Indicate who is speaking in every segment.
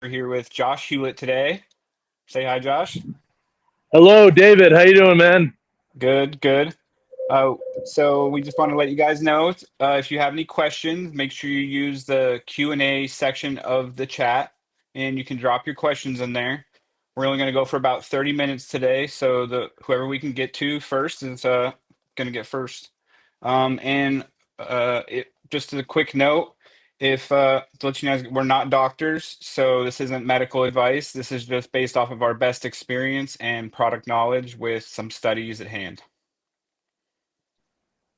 Speaker 1: We're here with Josh Hewlett today. Say hi, Josh.
Speaker 2: Hello, David. How you doing, man?
Speaker 1: Good, good. So we just want to let you guys know if you have any questions, make sure you use the Q&A section of the chat, and you can drop your questions in there. We're only going to go for about 30 minutes today, so the whoever we can get to first is going to get first. Just as a quick note, if to let you know, we're not doctors, so this isn't medical advice. This is just based off of our best experience and product knowledge with some studies at hand.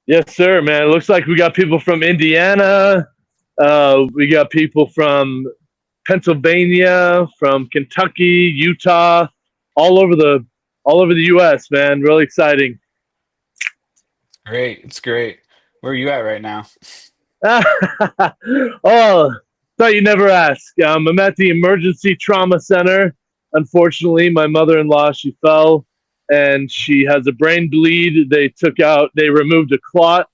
Speaker 2: Yes, sir, man. It looks like we got people from Indiana. We got people from Pennsylvania, from Kentucky, Utah, all over the all over the U.S. Man, really exciting.
Speaker 1: Great, it's great. Where are you at right now?
Speaker 2: Oh, thought you never ask. I'm at the emergency trauma center. Unfortunately, my mother-in-law she fell and she has a brain bleed. They removed a clot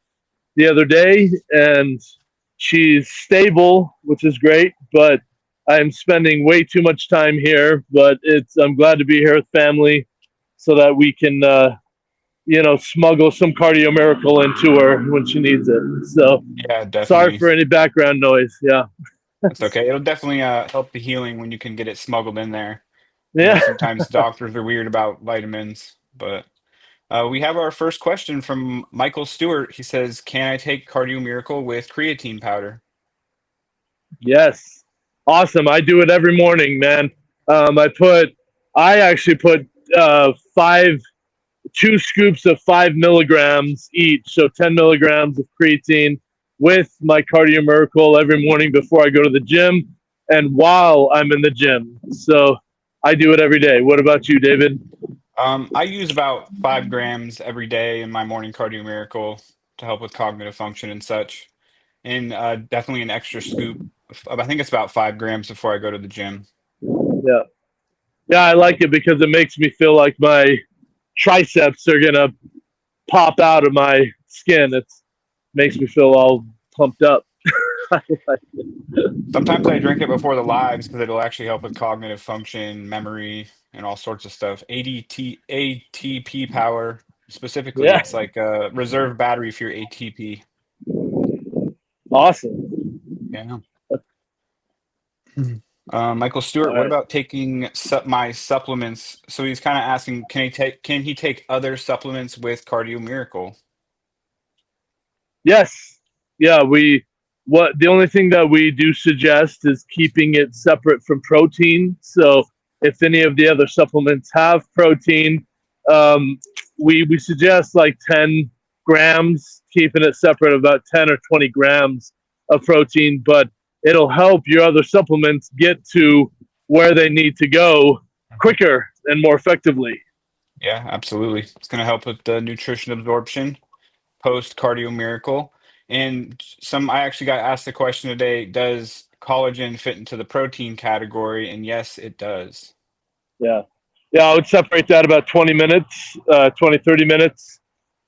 Speaker 2: the other day, and she's stable, which is great. But I'm spending way too much time here. But I'm glad to be here with family, so that we can smuggle some cardio miracle into her when she needs it. So
Speaker 1: Yeah,
Speaker 2: sorry
Speaker 1: definitely.
Speaker 2: for any background noise. Yeah,
Speaker 1: It's okay. It'll definitely help the healing when you can get it smuggled in there. I know
Speaker 2: yeah,
Speaker 1: sometimes doctors are weird about vitamins, but we have our first question from Michael Stewart. He says, "Can I take Cardio Miracle with creatine powder?"
Speaker 2: yes, awesome. I do it every morning, man. Um, I put, I actually put five 2 scoops of 5 milligrams each, so 10 milligrams of creatine with my Cardio Miracle every morning before I go to the gym and while I'm in the gym. So I do it every day. What about you, David?
Speaker 1: I use about 5 grams every day in my morning Cardio Miracle to help with cognitive function and such, and definitely an extra scoop. I think it's about 5 grams before I go to the gym.
Speaker 2: Yeah, yeah, I like it because it makes me feel like my triceps are gonna pop out of my skin. It makes me feel all pumped up. I like it.
Speaker 1: Sometimes I drink it before the lives because it'll actually help with cognitive function, memory, and all sorts of stuff. ATP power specifically,
Speaker 2: Yeah,
Speaker 1: it's like a reserve battery for your ATP.
Speaker 2: awesome.
Speaker 1: Yeah. Michael
Speaker 2: All
Speaker 1: Stewart, what
Speaker 2: right.
Speaker 1: about taking my supplements? So he's kind of asking, can he take other supplements with Cardio Miracle?
Speaker 2: Yes. Yeah, we what the only thing that we do suggest is keeping it separate from protein. So if any of the other supplements have protein, um, we suggest like 10 grams, keeping it separate, about 10 or 20 grams of protein, but it'll help your other supplements get to where they need to go
Speaker 1: Mhm.
Speaker 2: quicker and more effectively.
Speaker 1: Yeah, absolutely. It's going to help with the nutrition absorption post Cardio Miracle. And I actually got asked the question today, does collagen fit into the protein category? And yes, it does.
Speaker 2: Yeah. Yeah, I would separate that about 20 minutes, 20, 30 minutes,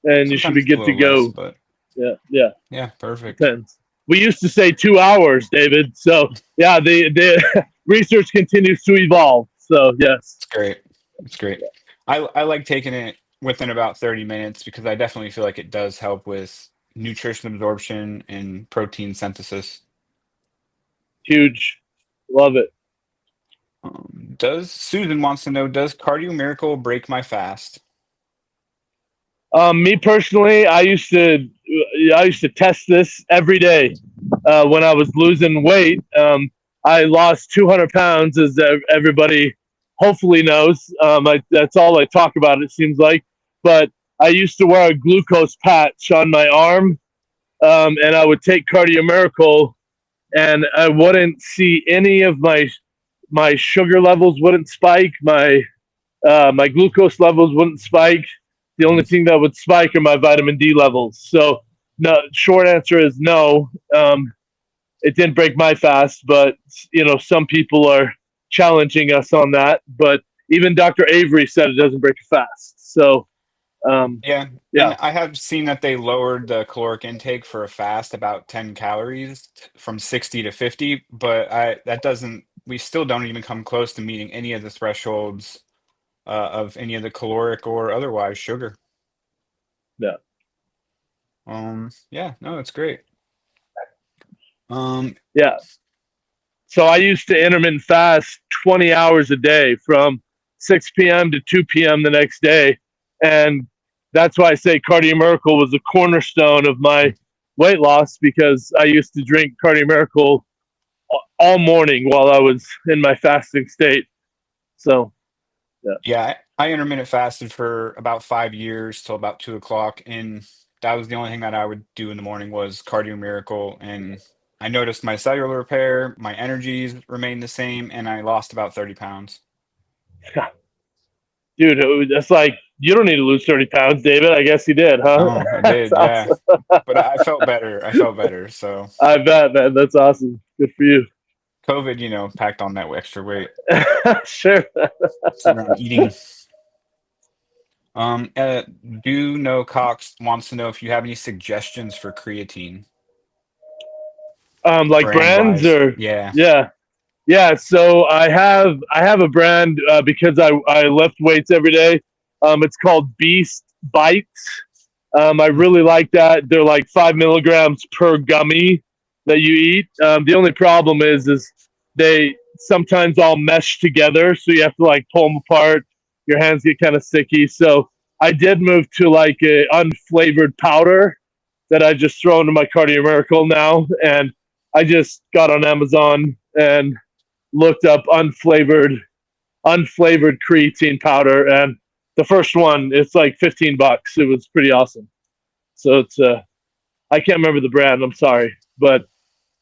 Speaker 2: and you should be
Speaker 1: Sometimes it's a
Speaker 2: good to
Speaker 1: little less,
Speaker 2: go.
Speaker 1: but
Speaker 2: Yeah, yeah,
Speaker 1: yeah, perfect.
Speaker 2: depends. We used to say 2 hours, David. So, yeah, the research continues to evolve. So, yes.
Speaker 1: It's great. It's great. I like taking it within about 30 minutes because I definitely feel like it does help with nutrition absorption and protein synthesis.
Speaker 2: Huge. Love it.
Speaker 1: Does Susan wants to know, does Cardio Miracle break my fast?
Speaker 2: Me personally, I used to test this every day when I was losing weight. I lost 200 pounds, as everybody hopefully knows. That's all I talk about. It seems like, but I used to wear a glucose patch on my arm, and I would take Cardio Miracle, and I wouldn't see any of my sugar levels wouldn't spike. My glucose levels wouldn't spike. The only
Speaker 1: Mhm.
Speaker 2: thing that would spike are my vitamin D levels. So, no, short answer is no. It didn't break my fast, but some people are challenging us on that. But even Dr. Avery said it doesn't break a fast. So, um,
Speaker 1: Yeah,
Speaker 2: yeah,
Speaker 1: and I have seen that they lowered the caloric intake for a fast about 10 calories from 60 to 50, but I that doesn't we still don't even come close to meeting any of the thresholds of any of the caloric or otherwise sugar.
Speaker 2: Yeah.
Speaker 1: Yeah, no, that's great. Um,
Speaker 2: Yeah. So I used to intermittent fast 20 hours a day from 6 p.m. to 2 p.m. the next day. And that's why I say Cardio Miracle was the cornerstone of my weight loss, because I used to drink Cardio Miracle all morning while I was in my fasting state. So,
Speaker 1: yeah, I intermittent fasted for about 5 years till about 2 o'clock, and that was the only thing that I would do in the morning was Cardio Miracle, and I noticed my cellular repair, my energies remained the same, and I lost about 30 pounds.
Speaker 2: dude, that's like, you don't need to lose 30 pounds, David. I guess you did, huh?
Speaker 1: Oh, I
Speaker 2: That's
Speaker 1: did, yeah.
Speaker 2: awesome.
Speaker 1: But I felt better. I felt better. So
Speaker 2: I bet, man. That's awesome. Good for you.
Speaker 1: COVID, packed on that extra weight.
Speaker 2: Sure.
Speaker 1: Sitting around eating. Do know Cox wants to know if you have any suggestions for creatine,
Speaker 2: Like
Speaker 1: brand
Speaker 2: brands
Speaker 1: wise.
Speaker 2: or
Speaker 1: Yeah.
Speaker 2: yeah. Yeah, so I have a brand because I lift weights every day. It's called Beast Bites. I really like that. They're like 5 milligrams per gummy that you eat. The only problem is they sometimes all mesh together, so you have to like pull them apart. Your hands get kind of sticky. So I did move to like a unflavored powder that I just throw into my Cardio Miracle now, and I just got on Amazon and looked up unflavored creatine powder, and the first one, it's like $15. It was pretty awesome. So it's I can't remember the brand, I'm sorry, but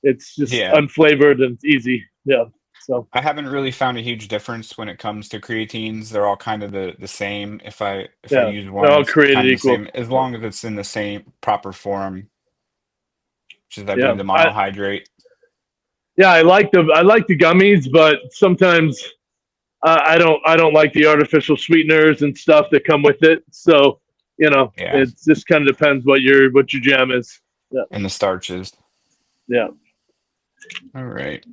Speaker 2: it's just
Speaker 1: Yeah.
Speaker 2: unflavored and it's easy. Yeah. So
Speaker 1: I haven't really found a huge difference when it comes to creatines. They're all kind of the same. If I
Speaker 2: yeah,
Speaker 1: use
Speaker 2: they're
Speaker 1: one,
Speaker 2: all
Speaker 1: it's
Speaker 2: created
Speaker 1: kind of the
Speaker 2: equal.
Speaker 1: same as long as it's in the same proper form, which is I
Speaker 2: Yeah.
Speaker 1: believe the monohydrate.
Speaker 2: I like the gummies, but sometimes I don't like the artificial sweeteners and stuff that come with it. So,
Speaker 1: Yeah.
Speaker 2: it just kind of depends what your jam is. Yeah.
Speaker 1: And the starches.
Speaker 2: Yeah.
Speaker 1: All right.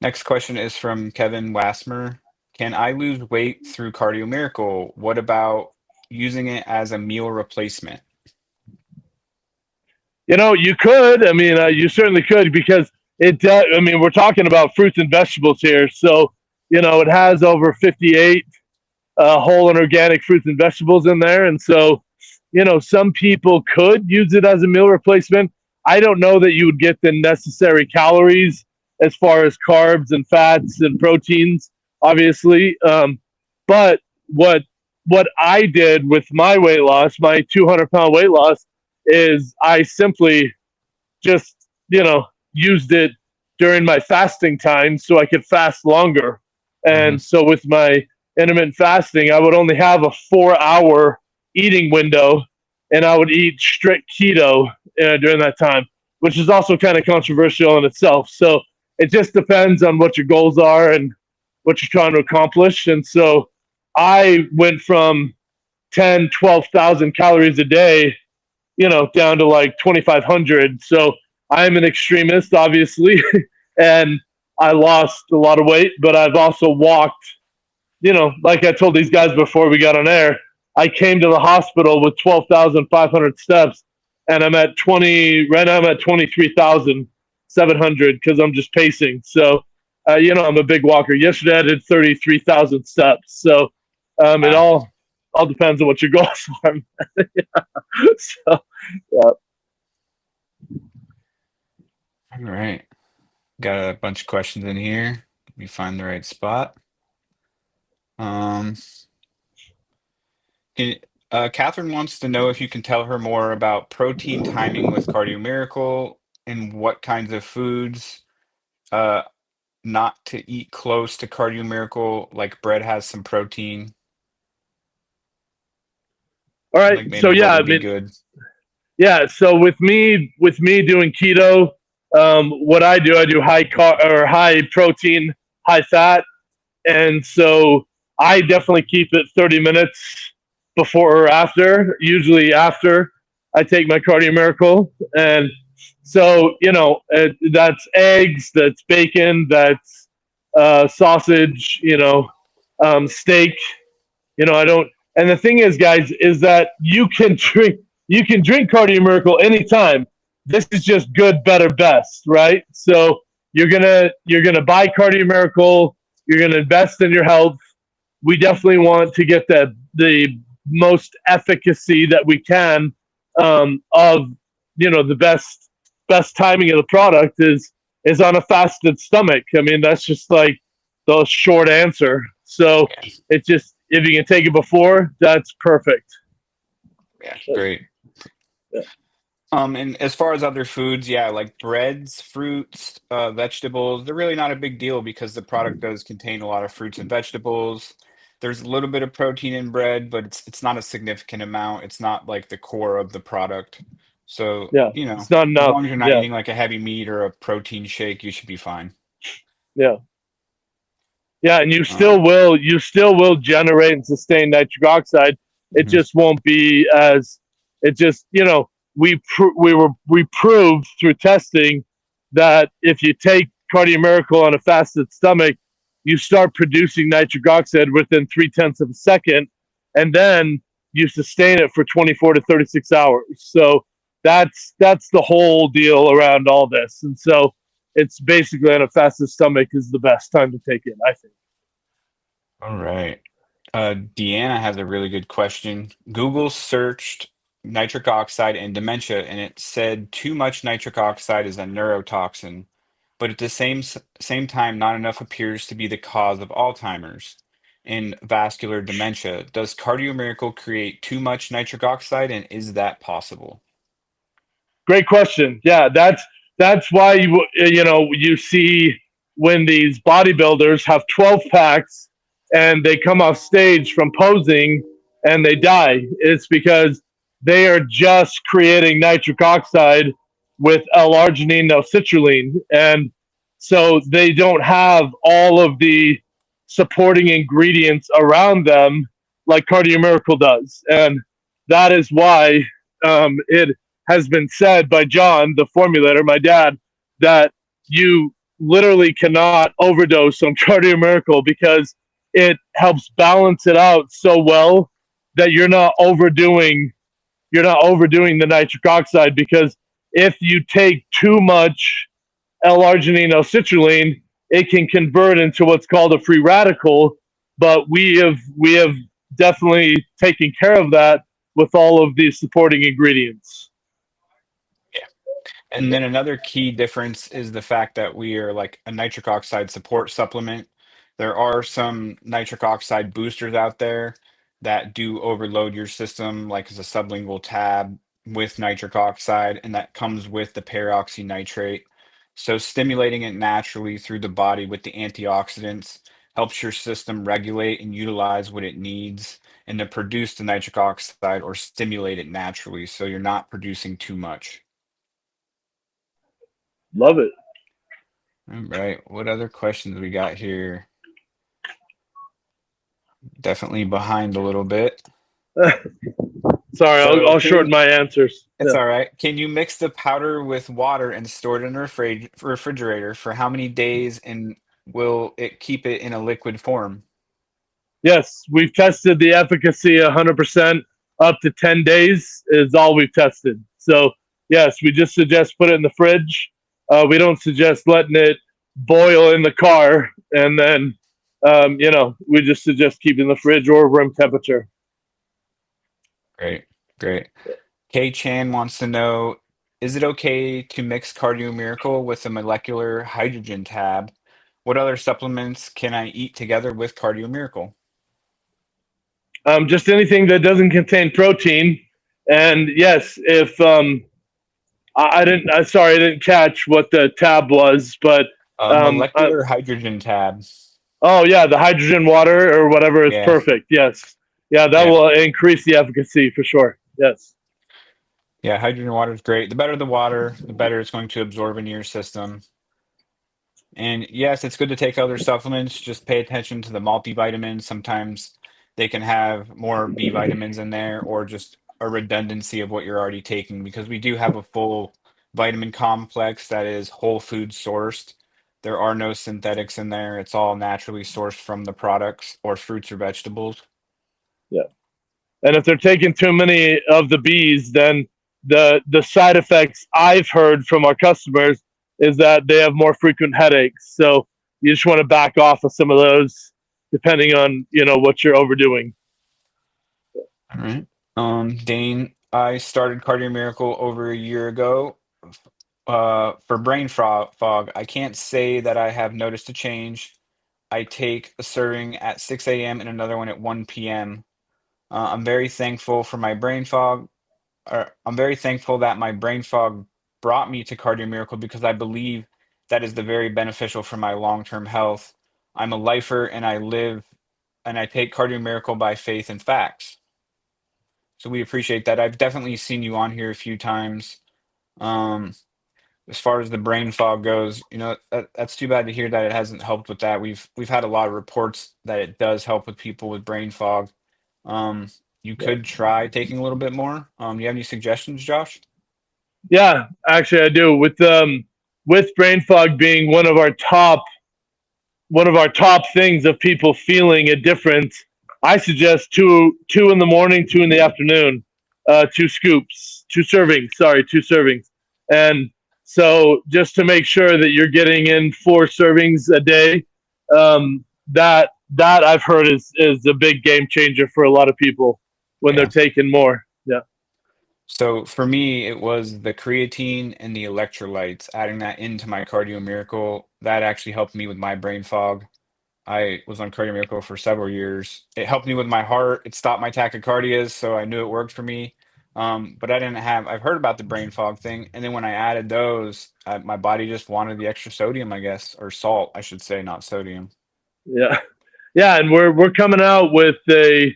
Speaker 1: Next question is from Kevin Wassmer. Can I lose weight through Cardio Miracle? What about using it as a meal replacement?
Speaker 2: You could. I mean, you certainly could, because I mean, we're talking about fruits and vegetables here, so it has over 58 whole and organic fruits and vegetables in there, and so some people could use it as a meal replacement. I don't know that you would get the necessary calories as far as carbs and fats and proteins, obviously. But what I did with my weight loss, my 200-pound weight loss, is I simply just used it during my fasting time so I could fast longer.
Speaker 1: Hmm.
Speaker 2: And so with my intermittent fasting, I would only have a 4-hour eating window, and I would eat strict keto during that time, which is also kind of controversial in itself. So it just depends on what your goals are and what you're trying to accomplish. And so I went from 10, 12,000 calories a day, down to like 2,500. So I'm an extremist, obviously, and I lost a lot of weight, but I've also walked, like I told these guys before we got on air, I came to the hospital with 12,500 steps, and right now I'm at 23,700 because I'm just pacing. So, I'm a big walker. Yesterday I did 33,000 steps. So, it
Speaker 1: Wow.
Speaker 2: all depends on what your goals are. So, yeah.
Speaker 1: All right. Got a bunch of questions in here. Let me find the right spot. Um, Catherine wants to know if you can tell her more about protein timing with Cardio Miracle and what kinds of foods uh, not to eat close to Cardio Miracle, like bread has some protein,
Speaker 2: All right.
Speaker 1: like
Speaker 2: So
Speaker 1: maybe what
Speaker 2: yeah, I
Speaker 1: would be
Speaker 2: mean,
Speaker 1: good.
Speaker 2: yeah. So with me doing keto, what I do high protein, high fat, and so I definitely keep it 30 minutes before or after. Usually after I take my Cardio Miracle, and so that's eggs, that's bacon, that's sausage, steak. I don't. And the thing is, guys, is that you can drink Cardio Miracle anytime. This is just good, better, best, right? So you're gonna buy Cardio Miracle. You're gonna invest in your health. We definitely want to get the most efficacy that we can of the best timing of the product is on a fasted stomach. I mean, that's just like the short answer. So
Speaker 1: Yeah.
Speaker 2: it's just if you can take it before, that's perfect.
Speaker 1: Yeah. Great.
Speaker 2: Yeah.
Speaker 1: And as far as other foods, yeah, like breads, fruits, vegetables, they're really not a big deal because the product does contain a lot of fruits and vegetables. There's a little bit of protein in bread, but it's not a significant amount. It's not like the core of the product. So,
Speaker 2: Yeah, it's not
Speaker 1: as
Speaker 2: enough.
Speaker 1: long as you're not
Speaker 2: Yeah,
Speaker 1: eating like a heavy meat or a protein shake, you should be fine.
Speaker 2: yeah, yeah, and you
Speaker 1: Um,
Speaker 2: still will generate and sustain nitric oxide. It
Speaker 1: mhm.
Speaker 2: just won't be as it just we proved through testing that if you take Cardio Miracle on a fasted stomach, you start producing nitric oxide within 0.3 of a second, and then you sustain it for 24 to 36 hours. So that's the whole deal around all this, and so it's basically on a fasted stomach is the best time to take it, I think.
Speaker 1: All right. Deanna has a really good question. Google searched nitric oxide and dementia, and it said too much nitric oxide is a neurotoxin, but at the same time, not enough appears to be the cause of Alzheimer's and vascular dementia. Does Cardio Miracle create too much nitric oxide, and is that possible?
Speaker 2: Great question. Yeah, that's why you see when these bodybuilders have 12 packs and they come off stage from posing and they die. It's because they are just creating nitric oxide with L-arginine, L-citrulline, and so they don't have all of the supporting ingredients around them like Cardio Miracle does, and that is why it has been said by John, the formulator, my dad, that you literally cannot overdose on Cardio Miracle because it helps balance it out so well that you're not overdoing the nitric oxide, because if you take too much L-arginine, L-citrulline, it can convert into what's called a free radical. But we have definitely taken care of that with all of these supporting ingredients.
Speaker 1: And then another key difference is the fact that we are like a nitric oxide support supplement. There are some nitric oxide boosters out there that do overload your system, like as a sublingual tab with nitric oxide, and that comes with the peroxynitrate. So stimulating it naturally through the body with the antioxidants helps your system regulate and utilize what it needs and to produce the nitric oxide or stimulate it naturally so you're not producing too much.
Speaker 2: Love it.
Speaker 1: All right. What other questions we got here? Definitely behind a little bit.
Speaker 2: Sorry, I'll,
Speaker 1: So
Speaker 2: I'll
Speaker 1: can
Speaker 2: shorten my answers.
Speaker 1: it's
Speaker 2: Yeah.
Speaker 1: all right. Can you mix the powder with water and store it in a refrigerator for how many days and will it keep it in a liquid form?
Speaker 2: Yes, we've tested the efficacy 100% up to 10 days is all we've tested. So, yes, we just suggest put it in the fridge. We don't suggest letting it boil in the car. And then, we just suggest keeping the fridge or room temperature.
Speaker 1: Great. Great. Kay Chan wants to know, is it okay to mix Cardio Miracle with a molecular hydrogen tab? What other supplements can I eat together with Cardio Miracle?
Speaker 2: Just anything that doesn't contain protein. And yes, if I didn't, sorry, I didn't catch what the tab was, but um, I,
Speaker 1: Molecular hydrogen tab.
Speaker 2: oh yeah, the hydrogen water or whatever is
Speaker 1: Yeah,
Speaker 2: perfect. Yes, yeah, that
Speaker 1: yeah,
Speaker 2: will increase the efficacy for sure. Yes,
Speaker 1: yeah. Hydrogen water is great. The better the water, the better it's going to absorb into your system. And yes, it's good to take other supplements. Just pay attention to the multivitamins. Sometimes they can have more B vitamins in there or just a redundancy of what you're already taking because we do have a full vitamin complex that is whole food sourced. There are no synthetics in there. It's all naturally sourced from the products or fruits or vegetables.
Speaker 2: Yeah. And if they're taking too many of the bees, then the side effects I've heard from our customers is that they have more frequent headaches. So you just want to back off of some of those, depending on what you're overdoing.
Speaker 1: All right. Dane, I started Cardio Miracle over a year ago. For fog, I can't say that I have noticed a change. I take a serving at 6 a.m. and another one at 1 p.m. I'm very thankful for my brain fog. I'm very thankful that my brain fog brought me to Cardio Miracle because I believe that is the very beneficial for my long-term health. I'm a lifer and I take Cardio Miracle by faith and facts. So we appreciate that. I've definitely seen you on here a few times. Um, as far as the brain fog goes, that's too bad to hear that it hasn't helped with that. We've had a lot of reports that it does help with people with brain fog. Um, you
Speaker 2: Yeah.
Speaker 1: could try taking a little bit more. You have any suggestions, Josh?
Speaker 2: Yeah, actually, I do. With brain fog being one of our top things of people feeling a difference, I suggest two in the morning, two in the afternoon, two scoops, two servings, and so just to make sure that you're getting in 4 servings a day, that I've heard is a big game changer for a lot of people when they're
Speaker 1: Yeah.
Speaker 2: taking more. Yeah,
Speaker 1: So for me, it was the creatine and the electrolytes, adding that into my Cardio Miracle. That actually helped me with my brain fog. I was on Cardio Miracle for several years. It helped me with my heart. It stopped my tachycardias, so I knew it worked for me. But I've heard about the brain fog thing. And then when I added those, my body just wanted the extra sodium, I guess, or salt, I should say, not sodium.
Speaker 2: yeah, yeah, and we're coming out with an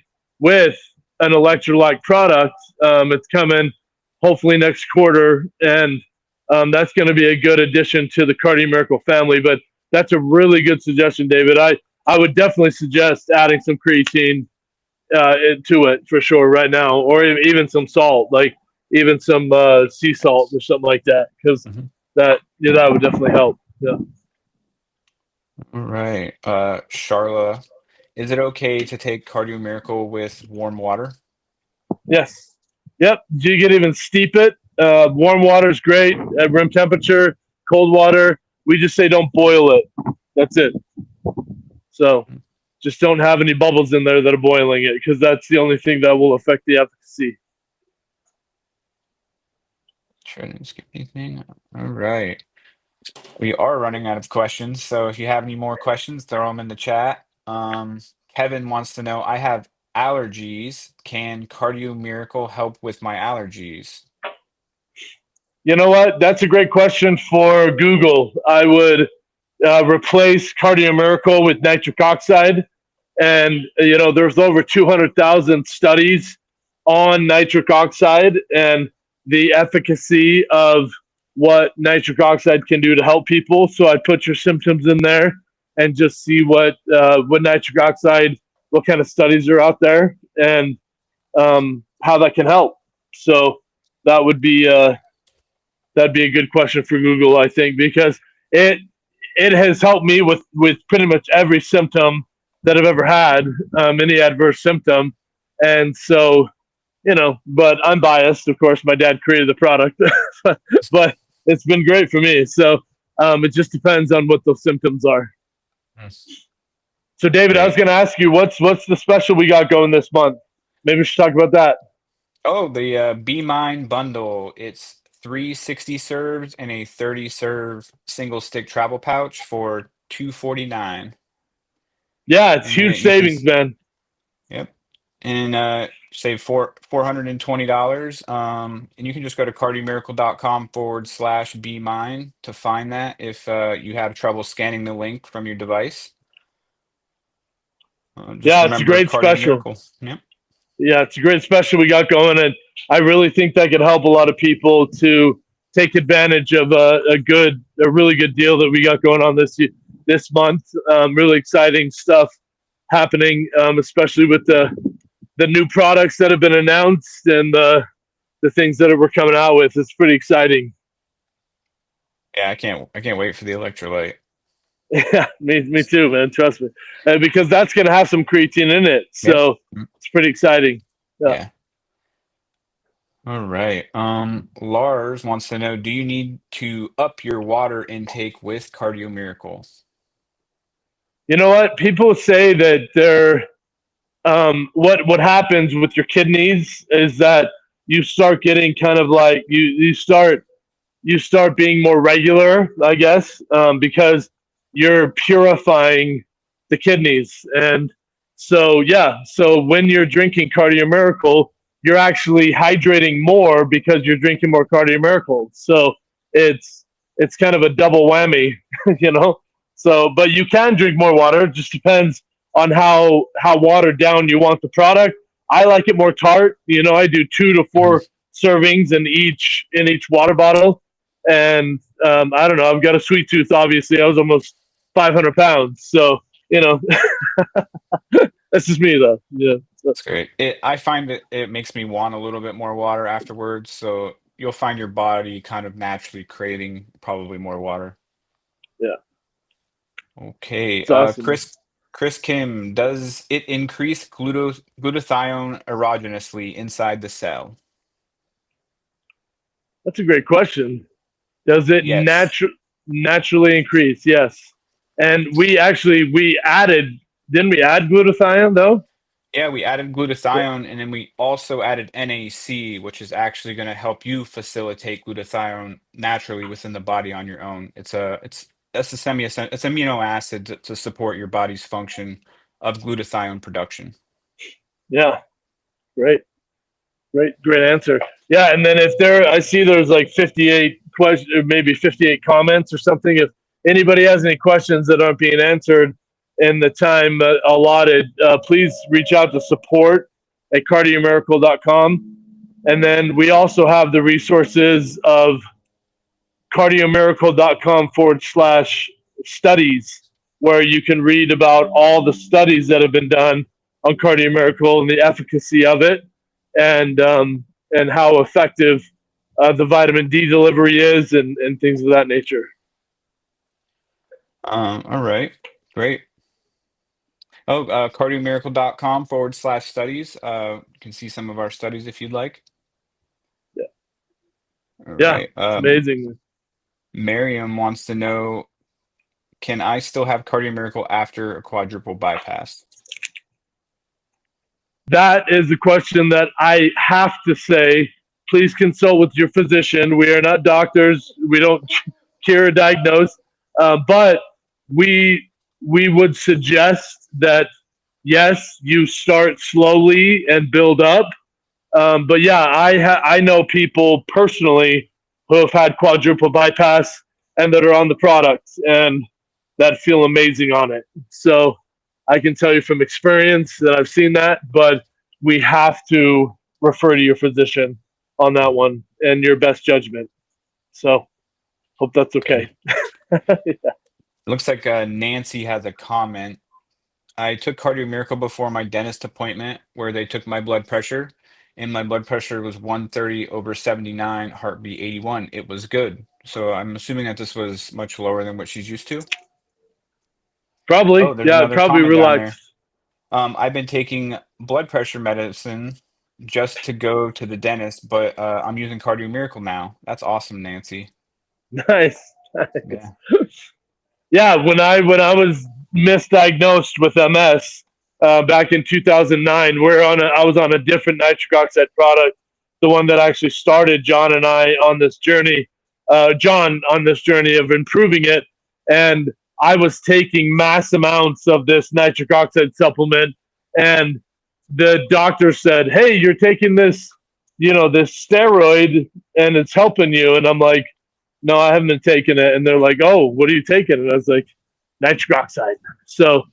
Speaker 2: electrolyte product. It's coming hopefully next quarter, and that's going to be a good addition to the Cardio Miracle family. But that's a really good suggestion, David. I would definitely suggest adding some creatine to it for sure right now, or even some salt, like even some sea salt or something like that, because
Speaker 1: Mhm.
Speaker 2: that would definitely help. Yeah.
Speaker 1: All right. Charla, is it okay to take Cardio Miracle with warm water?
Speaker 2: Yes. Yep. You can even steep it. Warm water is great at room temperature. Cold water, we just say don't boil it. That's it. So just don't have any bubbles in there that are boiling it, because that's the only thing that will affect the efficacy.
Speaker 1: Try to skip anything. All right. We are running out of questions, so if you have any more questions, throw them in the chat. Kevin wants to know, I have allergies. Can Cardio Miracle help with my allergies?
Speaker 2: You know what? That's a great question for Google. I would replace Cardio Miracle with nitric oxide. And, there's over 200,000 studies on nitric oxide and the efficacy of what nitric oxide can do to help people. So I put your symptoms in there and just see what nitric oxide, what kind of studies are out there, and how that can help. So that would be that'd be a good question for Google, I think, because it has helped me with pretty much every symptom that I've ever had, any adverse symptom. And so, but I'm biased, of course. My dad created the product, but it's been great for me. So it just depends on what those symptoms are.
Speaker 1: Yes.
Speaker 2: So, David, I was
Speaker 1: Great.
Speaker 2: going to ask you, what's the special we got going this month? Maybe we should talk about that.
Speaker 1: Oh, the Be Mine bundle. It's 360 serves and a 30 serve single stick travel pouch for 249.
Speaker 2: Yeah, it's
Speaker 1: And
Speaker 2: huge
Speaker 1: then you can
Speaker 2: savings, man.
Speaker 1: yep. And save $420. And you can just go to cardiomiracle.com/be mine to find that if you have trouble scanning the link from your device. Just
Speaker 2: Yeah, it's a
Speaker 1: remember
Speaker 2: great
Speaker 1: Cardio
Speaker 2: special.
Speaker 1: Miracle. Yep.
Speaker 2: Yeah, it's a great special we got going, and I really think that could help a lot of people to take advantage of a really good deal that we got going on this month. Really exciting stuff happening, especially with the new products that have been announced and the things that we're coming out with. It's pretty exciting.
Speaker 1: Yeah, I can't wait for the electrolyte.
Speaker 2: Yeah, me too, man. Trust me, because that's gonna have some creatine in it,
Speaker 1: Yeah.
Speaker 2: so it's pretty exciting. Yeah.
Speaker 1: Yeah. All right. Lars wants to know, do you need to up your water intake with Cardio Miracle?
Speaker 2: You know what? People say that they're what happens with your kidneys is that you start getting kind of like you start being more regular, I guess, because you're purifying the kidneys. And so, yeah, so when you're drinking Cardio Miracle, you're actually hydrating more because you're drinking more Cardio Miracle. So it's kind of a double whammy, you know. So, but you can drink more water. It just depends on how watered down you want the product. I like it more tart. You know, I do 2 to 4
Speaker 1: Mhm.
Speaker 2: servings in each water bottle, and I don't know. I've got a sweet tooth. Obviously, I was almost 500 pounds, so you know that's just me though. Yeah, so,
Speaker 1: That's great. I find it makes me want a little bit more water afterwards, so you'll find your body kind of naturally craving probably more water.
Speaker 2: yeah,
Speaker 1: Okay.
Speaker 2: it's awesome.
Speaker 1: Chris Kim, does it increase glutathione erogenously inside the cell?
Speaker 2: That's a great question. Does it
Speaker 1: Yes.
Speaker 2: naturally increase? Yes, and we added. Didn't we add glutathione though?
Speaker 1: Yeah, we added glutathione and then we also added NAC, which is actually going to help you facilitate glutathione naturally within the body on your own. It's a it's amino acid to support your body's function of glutathione production.
Speaker 2: Yeah, great. Great answer. Yeah, and then if I see there's like 58 questions, maybe 58 comments or something. If anybody has any questions that aren't being answered in the time allotted, please reach out to support@cardiomiracle.com. And then we also have the resources of cardiomiracle.com/studies, where you can read about all the studies that have been done on Cardio Miracle and the efficacy of it, and how effective the vitamin D delivery is, and things of that nature.
Speaker 1: All right, great. Oh, cardiomiracle.com/studies. You can see some of our studies if you'd like.
Speaker 2: Yeah,
Speaker 1: All
Speaker 2: yeah,
Speaker 1: right.
Speaker 2: it's amazing.
Speaker 1: Miriam wants to know, can I still have Cardio Miracle after a quadruple bypass?
Speaker 2: That is a question that I have to say. Please consult with your physician. We are not doctors. We don't cure or diagnose, but we we would suggest that yes, you start slowly and build up. But yeah, I know people personally who have had quadruple bypass and that are on the product and that feel amazing on it. So I can tell you from experience that I've seen that, but we have to refer to your physician on that one and your best judgment. So hope that's
Speaker 1: Okay.
Speaker 2: okay.
Speaker 1: Looks like Nancy has a comment. I took Cardio Miracle before my dentist appointment where they took my blood pressure, and my blood pressure was 130/79, heartbeat 81. It was good. So I'm assuming that this was much lower than what she's used to. Oh,
Speaker 2: Probably,
Speaker 1: there's
Speaker 2: yeah,
Speaker 1: another
Speaker 2: probably
Speaker 1: comment down there.
Speaker 2: relaxed.
Speaker 1: I've been taking blood pressure medicine just to go to the dentist, but I'm using Cardio Miracle now. That's awesome, Nancy.
Speaker 2: Nice.
Speaker 1: Yeah.
Speaker 2: Yeah, when I was misdiagnosed with MS back in 2009, I was on a different nitric oxide product, the one that actually started John and I on this journey, John on this journey of improving it, and I was taking mass amounts of this nitric oxide supplement, and the doctor said, "Hey, you're taking this, this steroid, and it's helping you," and I'm like, no, I haven't been taking it. And they're like, oh, what are you taking? And I was like, nitric oxide. So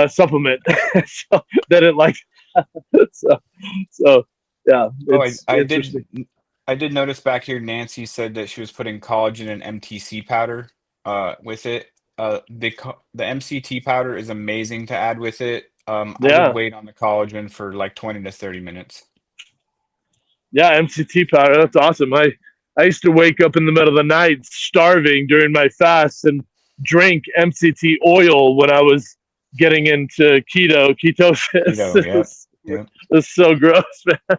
Speaker 2: supplement. So they didn't like so, so yeah,
Speaker 1: Oh,
Speaker 2: it's interesting.
Speaker 1: I did notice back here Nancy said that she was putting collagen and MTC powder with it. The MCT powder is amazing to add with it. I would
Speaker 2: Yeah.
Speaker 1: wait on the collagen for like 20 to 30 minutes.
Speaker 2: Yeah, MCT powder. That's awesome. I used to wake up in the middle of the night starving during my fast, and drink MCT oil when I was getting into ketosis.
Speaker 1: Keto, yep.
Speaker 2: It's so gross, man.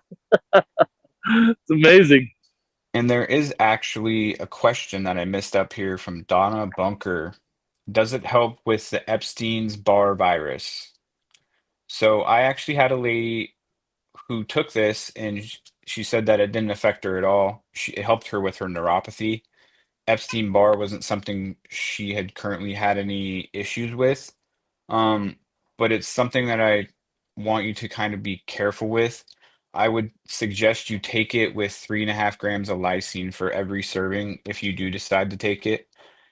Speaker 2: It's amazing.
Speaker 1: And there is actually a question that I missed up here from Donna Bunker. Does it help with the Epstein's Barr virus? So I actually had a lady who took this and she said that it didn't affect her at all. It helped her with her neuropathy. Epstein-Barr wasn't something she had currently had any issues with. Um, but it's something that I want you to kind of be careful with. I would suggest you take it with 3.5 grams of lysine for every serving if you do decide to take it.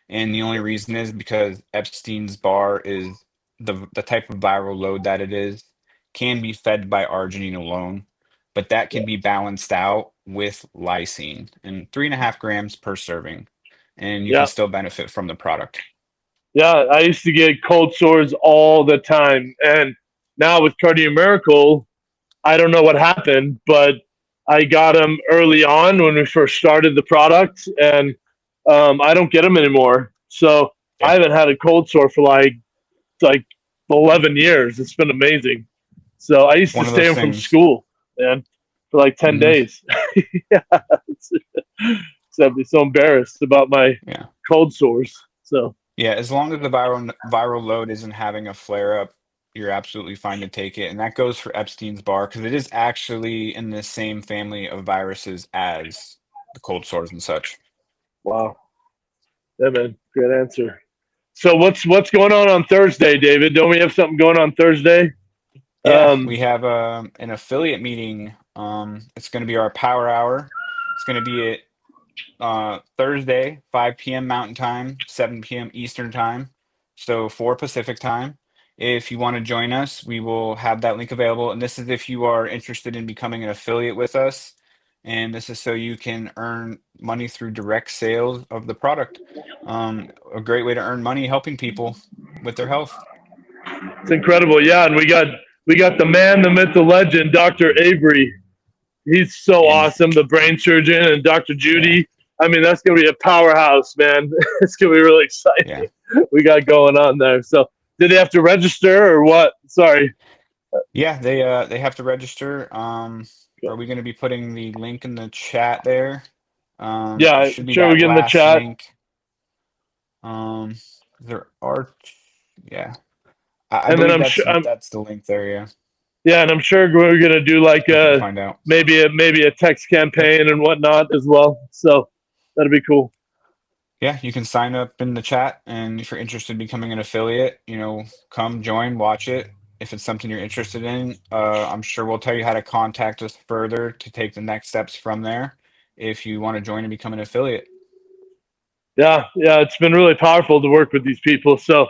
Speaker 1: And the only reason is because Epstein's Barr is the type of viral load that it is can be fed by arginine alone, but that can be balanced out with lysine and 3.5 grams per serving, and you can
Speaker 2: Yeah.
Speaker 1: still benefit from the product.
Speaker 2: Yeah, I used to get cold sores all the time. And now with Cardio Miracle, I don't know what happened, but I got them early on when we first started the product, and I don't get them anymore. So I
Speaker 1: Yeah.
Speaker 2: haven't had a cold sore for like 11 years. It's been amazing. So I used to
Speaker 1: One of
Speaker 2: stay
Speaker 1: those
Speaker 2: home from
Speaker 1: things.
Speaker 2: school, man, for like 10
Speaker 1: Mhm.
Speaker 2: days. Yeah. So I'd be so embarrassed about my
Speaker 1: Yeah.
Speaker 2: cold sores. So
Speaker 1: Yeah, as long as the viral load isn't having a flare up, you're absolutely fine to take it. And that goes for Epstein's Barr because it is actually in the same family of viruses as the cold sores and such.
Speaker 2: wow. Yeah, man. Good answer. So what's going on Thursday, David? Don't we have something going on Thursday?
Speaker 1: Yeah, we have an affiliate meeting. It's going to be our power hour. It's going to be at Thursday, 5 p.m. Mountain Time, 7 p.m. Eastern Time, so 4 Pacific Time. If you want to join us, we will have that link available. And this is if you are interested in becoming an affiliate with us. And this is so you can earn money through direct sales of the product. A great way to earn money helping people with their health.
Speaker 2: It's incredible. Yeah, and we got the man, the myth, the legend, Dr. Avery. He's so
Speaker 1: And
Speaker 2: awesome, the brain surgeon, and Dr.
Speaker 1: yeah,
Speaker 2: Judy. I mean, that's gonna be a powerhouse, man. It's gonna be really
Speaker 1: yeah.
Speaker 2: exciting. We got going on there. So did they have to register or what? Sorry.
Speaker 1: Yeah, they have to register. Are we going to be putting the link in the chat there? It
Speaker 2: Yeah,
Speaker 1: should be
Speaker 2: sure we
Speaker 1: that
Speaker 2: get in the
Speaker 1: last
Speaker 2: chat.
Speaker 1: link. There are, yeah. I
Speaker 2: And then
Speaker 1: believe
Speaker 2: I'm sure
Speaker 1: that's the link there. Yeah,
Speaker 2: yeah, and I'm sure we're gonna do like
Speaker 1: we can find out.
Speaker 2: maybe a text campaign and whatnot as well. So that'd be cool.
Speaker 1: Yeah, you can sign up in the chat, and if you're interested in becoming an affiliate, come join, watch it. If it's something you're interested in, I'm sure we'll tell you how to contact us further to take the next steps from there. If you want to join and become an affiliate.
Speaker 2: Yeah, it's been really powerful to work with these people. So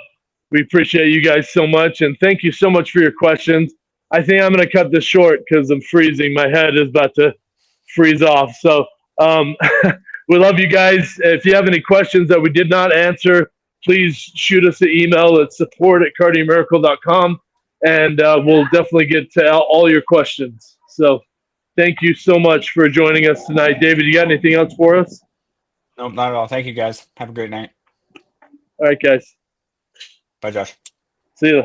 Speaker 2: we appreciate you guys so much, and thank you so much for your questions. I think I'm going to cut this short because I'm freezing. My head is about to freeze off. So we love you guys. If you have any questions that we did not answer, please shoot us an email at support@cardiomiracle.com, and we'll definitely get to all your questions. So thank you so much for joining us tonight. David, you got anything else for us?
Speaker 1: Nope, not at all. Thank you, guys. Have a great night.
Speaker 2: All right, guys.
Speaker 1: Bye, Josh.
Speaker 2: See you.